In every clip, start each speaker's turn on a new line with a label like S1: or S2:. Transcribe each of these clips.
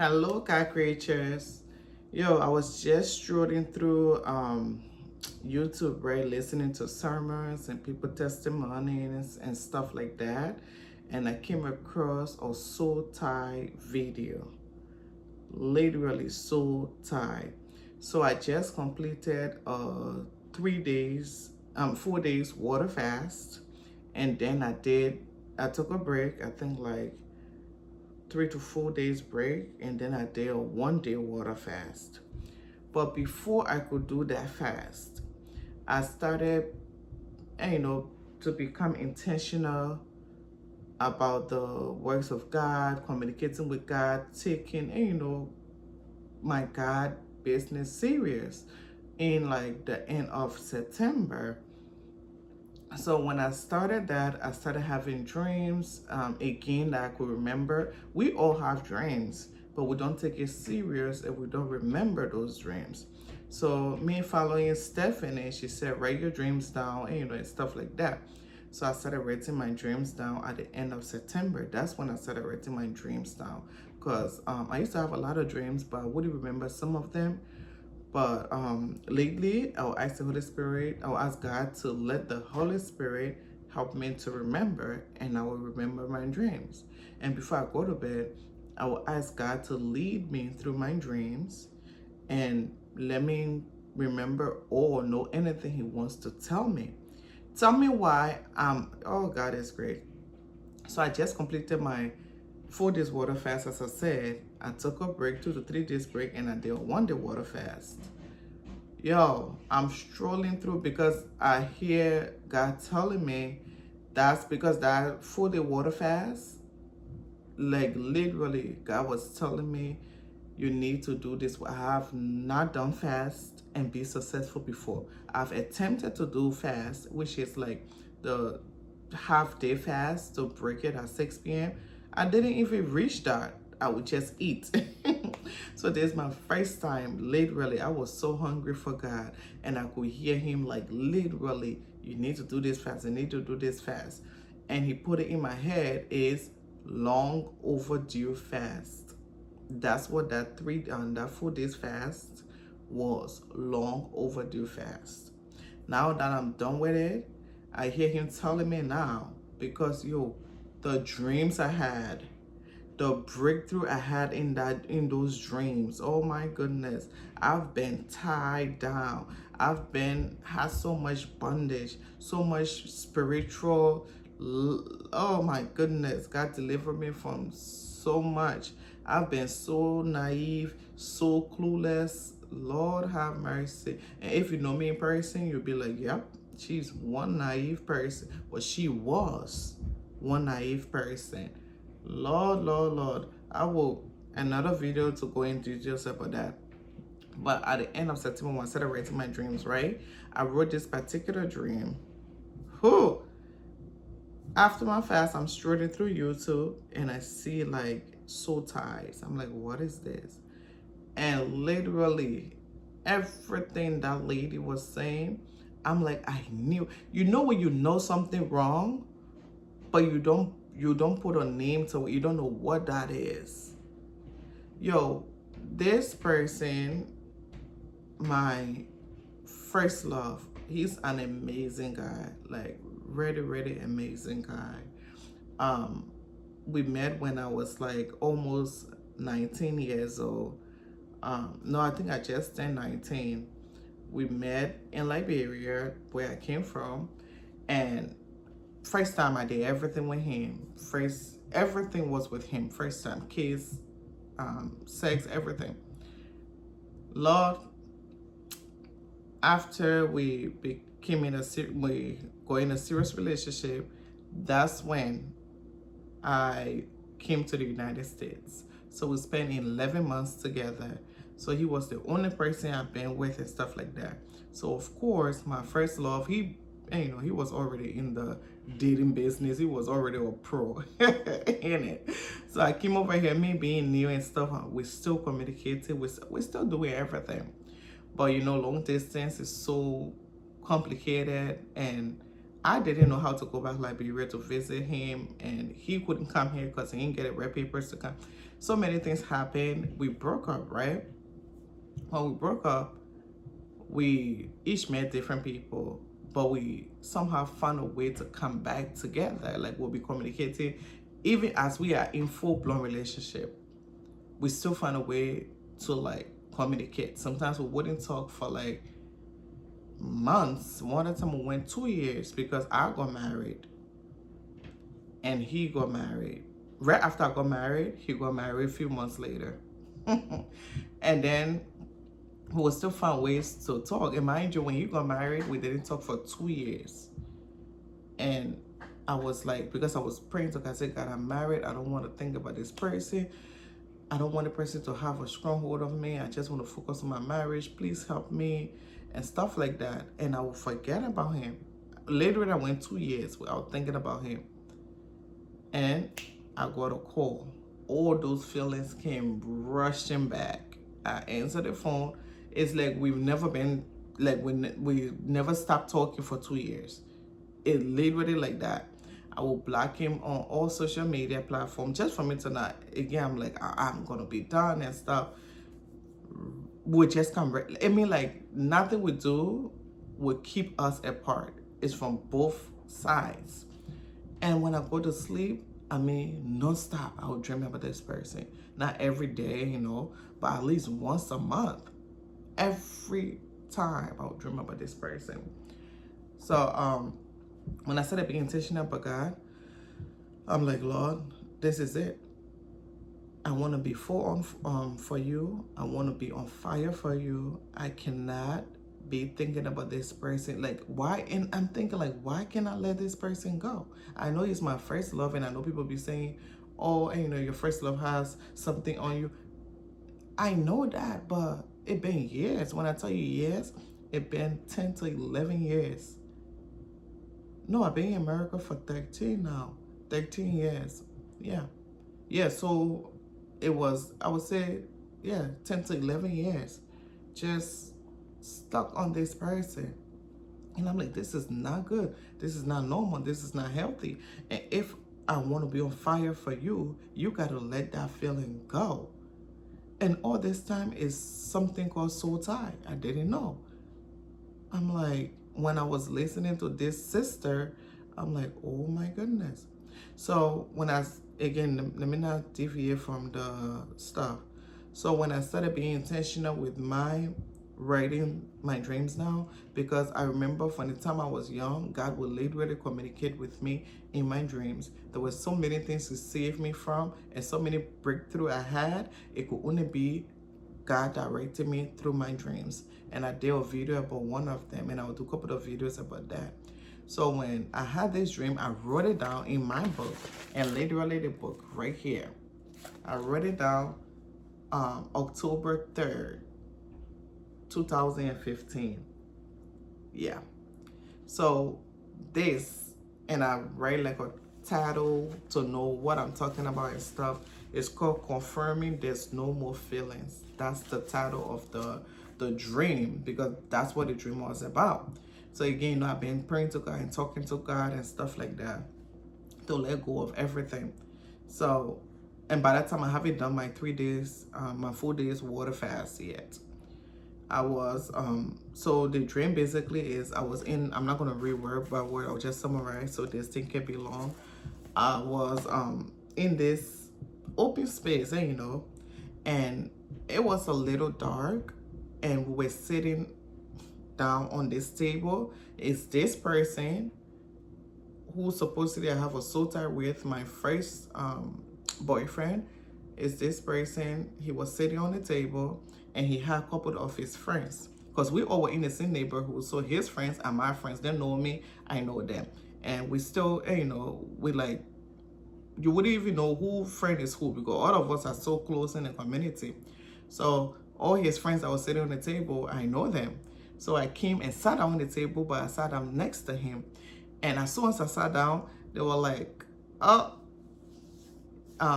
S1: Hello, Godcreatures. Yo, I was just strolling through YouTube, right, listening to sermons and people testimonies and stuff like that, and I came across a soul tie video, literally soul tie. So I just completed 3 days, 4 days water fast, and then I took a break. I think like 3 to 4 days break, and then I did a 1 day water fast. But before I could do that fast, I started, you know, to become intentional about the works of God, communicating with God, taking, my God business serious in like the end of September. So when I started that, I started having dreams again that I could remember. We all have dreams, but we don't take it serious and we don't remember those dreams. So me following Stephanie, she said, write your dreams down, and stuff like that. So I started writing my dreams down at the end of September. That's when I started writing my dreams down. Because I used to have a lot of dreams, but I wouldn't remember some of them. But lately, I'll ask the Holy Spirit, I'll ask God to let the Holy Spirit help me to remember, and I will remember my dreams. And before I go to bed, I will ask God to lead me through my dreams and let me remember or know anything He wants to tell me. Tell me why oh, God is great. So I just completed my 4 days water fast. As I said, I took a break, 2 to 3 days break, and I did a 1 day water fast. Yo, I'm strolling through because I hear God telling me that's because that 4 day water fast, like literally, God was telling me you need to do this. I have not done fast and be successful before. I've attempted to do fast, which is like the half day fast to break it at 6 p.m. I didn't even reach that. I would just eat. So this is my first time. Literally, I was so hungry for God, and I could hear Him like literally, you need to do this fast. You need to do this fast. And He put it in my head is long overdue fast. That's what that 4 days fast was, long overdue fast. Now that I'm done with it, I hear Him telling me now, because the dreams I had, the breakthrough I had in those dreams. Oh my goodness. I've been tied down. I've been had so much bondage, so much spiritual. Oh my goodness. God delivered me from so much. I've been so naive, so clueless. Lord have mercy. And if you know me in person, you'll be like, yep, she's one naive person. Well, she was one naive person. Lord, I will another video to go into details about that. But at the end of September, when I started writing my dreams, right, I wrote this particular dream. Who after my fast, I'm strolling through YouTube and I see like soul ties. I'm like, what is this? And literally everything that lady was saying, I'm like, I knew. You know when you know something wrong, but you don't put a name to it. You don't know what that is. Yo, this person, my first love, he's an amazing guy. Like really amazing guy. We met when I was like almost 19 years old. No, I think I just turned 19. We met in Liberia, where I came from, and first time I did everything with him. Everything was with him. First time, kiss, sex, everything. Lord, after we became we go in a serious relationship, that's when I came to the United States. So we spent 11 months together. So he was the only person I've been with and stuff like that. So of course, my first love, he was already in the dating business. He was already a pro in it. So I came over here, me being new and stuff. We still communicated. We still doing everything. But long distance is so complicated, and I didn't know how to go back to Liberia to visit him, and he couldn't come here because he didn't get red papers to come. So many things happened. We broke up, right? When we broke up, we each met different people, but we somehow found a way to come back together. Like we'll be communicating, even as we are in full-blown relationship. We still find a way to like communicate. Sometimes we wouldn't talk for like months. One of the time we went 2 years because I got married and he got married. Right after I got married, he got married a few months later. And then we will still find ways to talk. And mind you, when he got married, we didn't talk for 2 years. And I was like, because I was praying to God, I said, God, I'm married. I don't want to think about this person. I don't want the person to have a stronghold of me. I just want to focus on my marriage. Please help me and stuff like that. And I will forget about him. Later, I went 2 years without thinking about him. And I got a call. All those feelings came rushing back. I answered the phone. It's like we've never been, like we never stopped talking for 2 years. It literally like that. I will block him on all social media platforms just for me to not, again, I'm like, I'm going to be done and stuff. We just come, I mean, like, nothing we do will keep us apart. It's from both sides. And when I go to sleep, I mean, non-stop, I will dream about this person. Not every day, you know, but at least once a month. Every time I would dream about this person. So, when I started being intentional about God, I'm like, Lord, this is it. I want to be full on for you. I want to be on fire for you. I cannot be thinking about this person. Like, why? And I'm thinking, like, why can I let this person go? I know he's my first love, and I know people be saying, oh, and, you know, your first love has something on you. I know that, but it been years. When I tell you years, it been 10 to 11 years. No, I've been in America for 13 now. 13 years. Yeah. Yeah, so it was, I would say, yeah, 10 to 11 years. Just stuck on this person. And I'm like, this is not good. This is not normal. This is not healthy. And if I want to be on fire for you, you got to let that feeling go. And all this time is something called soultie. I didn't know. I'm like, when I was listening to this sister, I'm like, oh my goodness. So when again, let me not deviate from the stuff. So when I started being intentional with my writing my dreams now, because I remember from the time I was young, God would literally communicate with me in my dreams. There were so many things to save me from and so many breakthrough I had. It could only be God directed me through my dreams. And I did a video about one of them, and I'll do a couple of videos about that. So when I had this dream, I wrote it down in my book, and literally the book right here. I wrote it down October 3rd, 2015. Yeah. So this, and I write like a title to know what I'm talking about and stuff. It's called Confirming There's No More Feelings. That's the title of the dream, because that's what the dream was about. So again, you know, I've been praying to God and talking to God and stuff like that to let go of everything. So, and by that time I haven't done my 3 days, my 4 days water fast yet. I was, so the dream basically is I was in, I'm not going to read word by word, I'll just summarize so this thing can be long. I was in this open space, and you know, and it was a little dark, and we were sitting down on this table. It's this person who supposedly I have a soultie with, my first boyfriend. Is this person, he was sitting on the table, and he had a couple of his friends, because we all were in the same neighborhood. So his friends and my friends, they know me, I know them, and we still, you know, we like, you wouldn't even know who friend is who, because all of us are so close in the community. So all his friends that were sitting on the table, I know them. So I came and sat down on the table, but I sat down next to him. And as soon as I sat down, they were like, oh,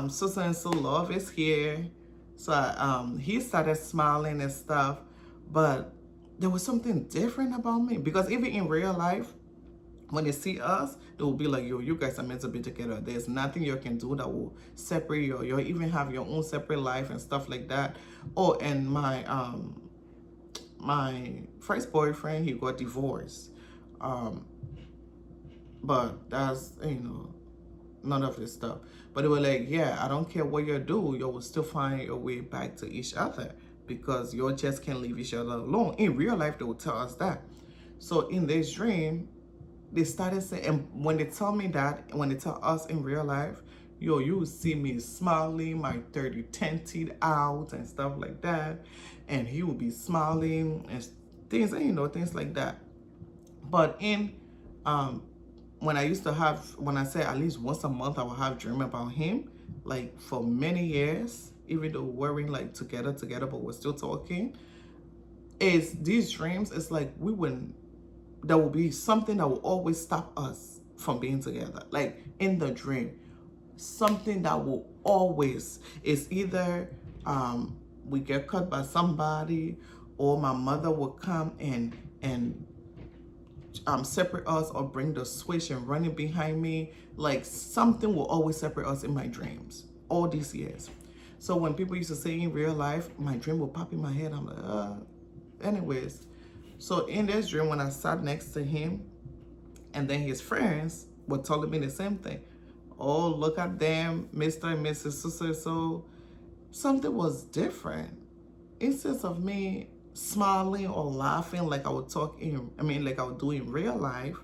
S1: so and so love is here. So he started smiling and stuff, but there was something different about me, because even in real life, when they see us, they will be like, yo, you guys are meant to be together. There's nothing you can do that will separate you. You even have your own separate life and stuff like that. Oh, and my first boyfriend, he got divorced. But that's, none of this stuff. But they were like, yeah, I don't care what you do, you will still find your way back to each other because you just can't leave each other alone. In real life, they will tell us that. So in this dream, they started saying, and when they tell me that, when they tell us in real life, yo, you will see me smiling, my 10 teeth out and stuff like that. And he will be smiling and things, things like that. But in, when I used to have, when I say at least once a month, I would have dream about him, like for many years, even though we're like together, but we're still talking. Is these dreams, it's like there will be something that will always stop us from being together. Like in the dream, something that will always, is either we get caught by somebody, or my mother will come and separate us, or bring the switch and run it behind me. Like something will always separate us in my dreams all these years. So when people used to say in real life, my dream will pop in my head. I'm like, anyways. So in this dream, when I sat next to him, and then his friends were telling me the same thing. Oh, look at them, Mr. and Mrs. So something was different. Instead of me smiling or laughing like I would like I would do in real life,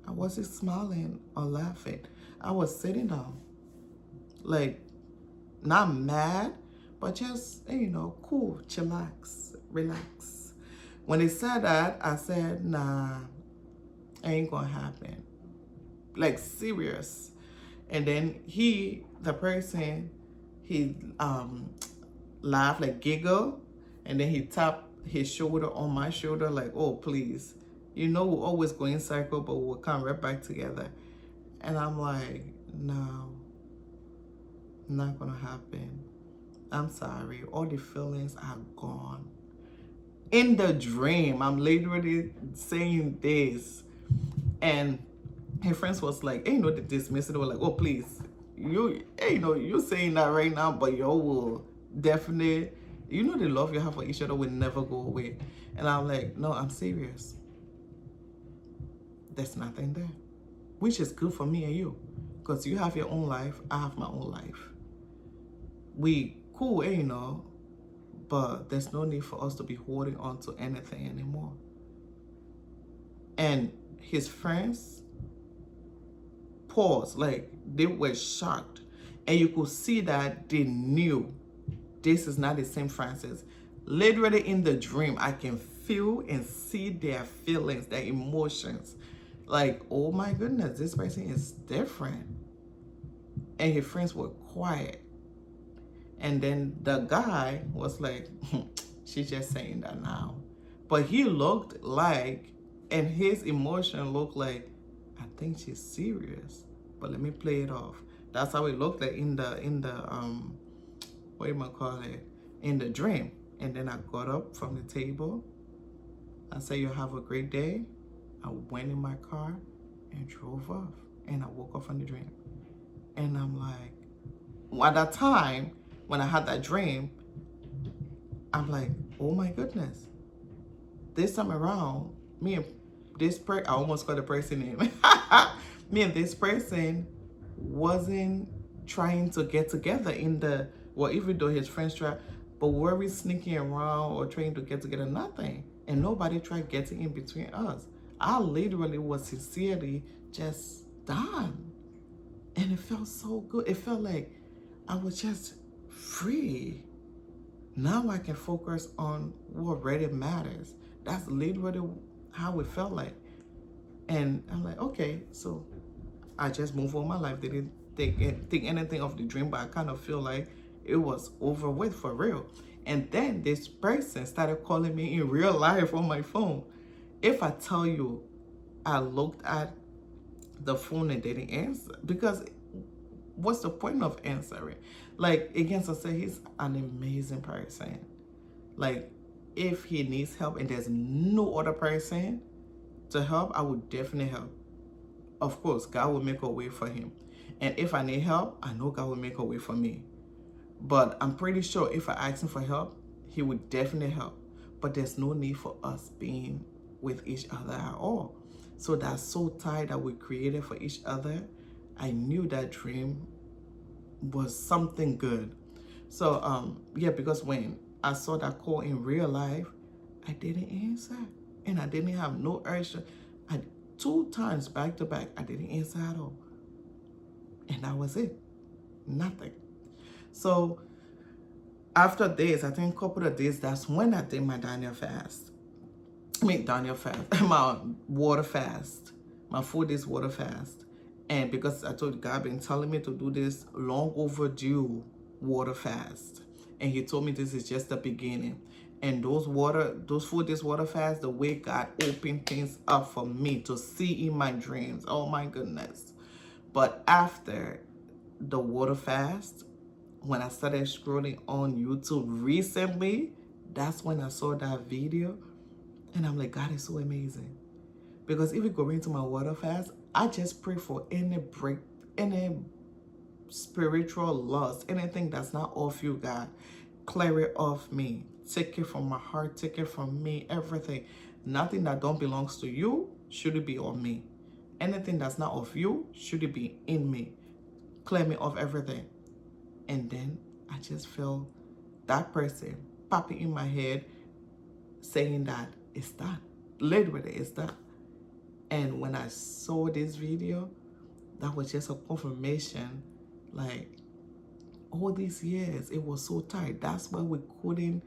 S1: I wasn't smiling or laughing. I was sitting down, like not mad, but just, cool, chillax, relax. When they said that, I said, nah, ain't gonna happen. Like serious. And then the person, he laughed, like giggle, and then he tapped his shoulder on my shoulder, like, oh, please. We'll always go in cycle, but we'll come right back together. And I'm like, no, not gonna happen. I'm sorry. All the feelings are gone. In the dream, I'm literally saying this. And her friends was like, they dismiss it. They were like, oh, please. You're saying that right now, but you will definitely, the love you have for each other will never go away. And I'm like, no, I'm serious. There's nothing there. Which is good for me and you. Because you have your own life, I have my own life. We cool, but there's no need for us to be holding on to anything anymore. And his friends paused, like they were shocked. And you could see that they knew this is not the same Francis. Literally in the dream, I can feel and see their feelings, their emotions. Like, oh my goodness, this person is different. And his friends were quiet. And then the guy was like, she's just saying that now. But he looked like, and his emotion looked like, I think she's serious. But let me play it off. That's how it looked like in the what do you call it? In the dream. And then I got up from the table. I said, you have a great day. I went in my car and drove off. And I woke up from the dream. And I'm like, at that time, when I had that dream, I'm like, oh my goodness. This time around, me and this person, I almost got the person name. Me and this person wasn't trying to get together even though his friends tried, but were we sneaking around or trying to get together? Nothing. And nobody tried getting in between us. I literally was sincerely just done. And it felt so good. It felt like I was just free. Now I can focus on what really matters. That's literally how it felt like. And I'm like, okay, so I just moved on my life. Didn't think anything of the dream, but I kind of feel like it was over with for real. And then this person started calling me in real life on my phone. If I tell you, I looked at the phone and didn't answer, because what's the point of answering? Like, again, I say he's an amazing person. Like, if he needs help and there's no other person to help, I would definitely help. of course, God will make a way for him. And if I need help, I know God will make a way for me. But I'm pretty sure if I ask him for help, he would definitely help. But there's no need for us being with each other at all. So that soul tie that we created for each other, I knew that dream was something good. So yeah, because when I saw that call in real life, I didn't answer. And I didn't have no urge. I 2 times back to back, I didn't answer at all. And that was it. Nothing. So after days, I think a couple of days, that's when I did my Daniel fast. Daniel fast, my water fast, my 4 days water fast. And because I told God been telling me to do this long overdue water fast. And he told me this is just the beginning. And those 4 days water fast, the way God opened things up for me to see in my dreams. Oh my goodness. But after the water fast, when I started scrolling on YouTube recently, that's when I saw that video. And I'm like, God is so amazing. Because if you go into my water fast, I just pray for any spiritual loss, anything that's not of you, God. Clear it off me. Take it from my heart, take it from me, everything. Nothing that don't belongs to you should it be on me. Anything that's not of you should it be in me. Clear me of everything. And then I just feel that person popping in my head saying that it's done. Literally, it's done. And when I saw this video, that was just a confirmation. Like, all these years, it was so tight. That's why we couldn't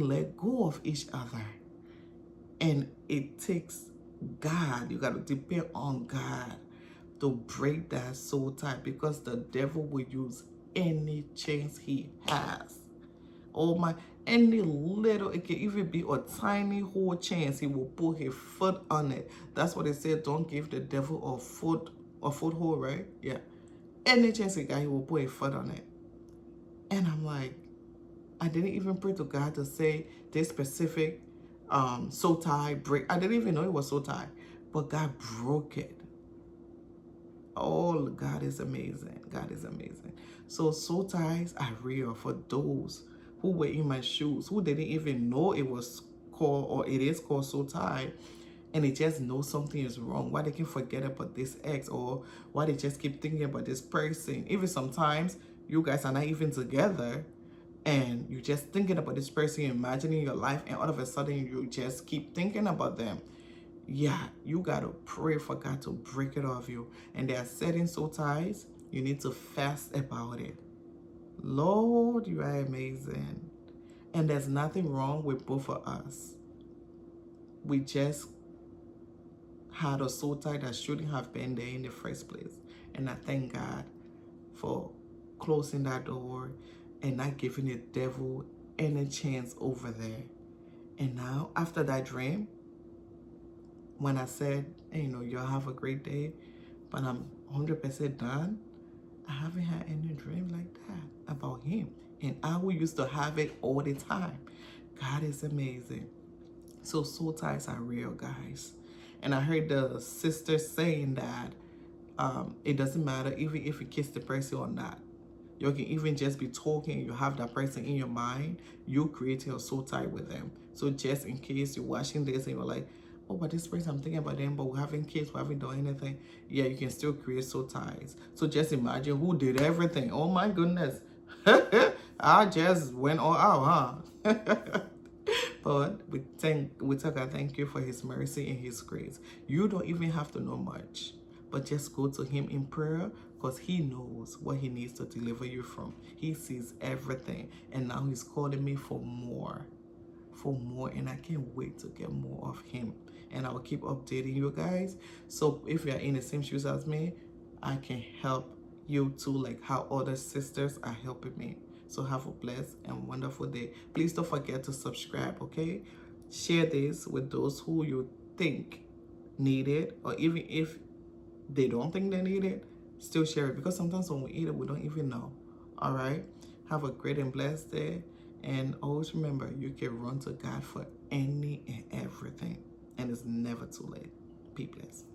S1: let go of each other. And it takes God. You got to depend on God to break that soul tie, because the devil will use any chance he has. Oh my, any little, it can even be a tiny whole chance, he will put his foot on it. That's what they said, don't give the devil a foothold, right? Yeah. Any chance he got, he will put his foot on it. And I'm like, I didn't even pray to God to say this specific soul tie break. I didn't even know it was soul tie, but God broke it. Oh, God is amazing. God is amazing. So soul ties are real for those who were in my shoes, who didn't even know it was called, or it is called soul tie, and they just know something is wrong. Why they can forget about this ex, or why they just keep thinking about this person. Even sometimes you guys are not even together, and you're just thinking about this person, imagining your life, and all of a sudden you just keep thinking about them. Yeah, you gotta pray for God to break it off you. And there are certain soul ties, you need to fast about it. Lord, you are amazing. And there's nothing wrong with both of us. We just had a soul tie that shouldn't have been there in the first place. And I thank God for closing that door and not giving the devil any chance over there. And now, after that dream, when I said, hey, y'all have a great day, but I'm 100% done, I haven't had any dream like that about him. And I will used to have it all the time. God is amazing. So soul ties are real, guys. And I heard the sister saying that it doesn't matter even if you kiss the person or not. You can even just be talking, you have that person in your mind, you creating a soul tie with them. So just in case you're watching this and you're like, oh, but this person, I'm thinking about them, but we haven't kids, we haven't done anything. Yeah, you can still create soul ties. So just imagine who did everything. Oh my goodness. I just went all out, huh? But we tell God thank you for his mercy and his grace. You don't even have to know much, but just go to him in prayer, because he knows what he needs to deliver you from. He sees everything, and now he's calling me for more, and I can't wait to get more of him. And I'll keep updating you guys. So if you're in the same shoes as me, I can help you too, like how other sisters are helping me. So have a blessed and wonderful day. Please don't forget to subscribe, okay? Share this with those who you think need it, or even if they don't think they need it, still share it, because sometimes when we eat it, we don't even know. All right? Have a great and blessed day. And always remember, you can run to God for any and everything. And it's never too late. Be blessed.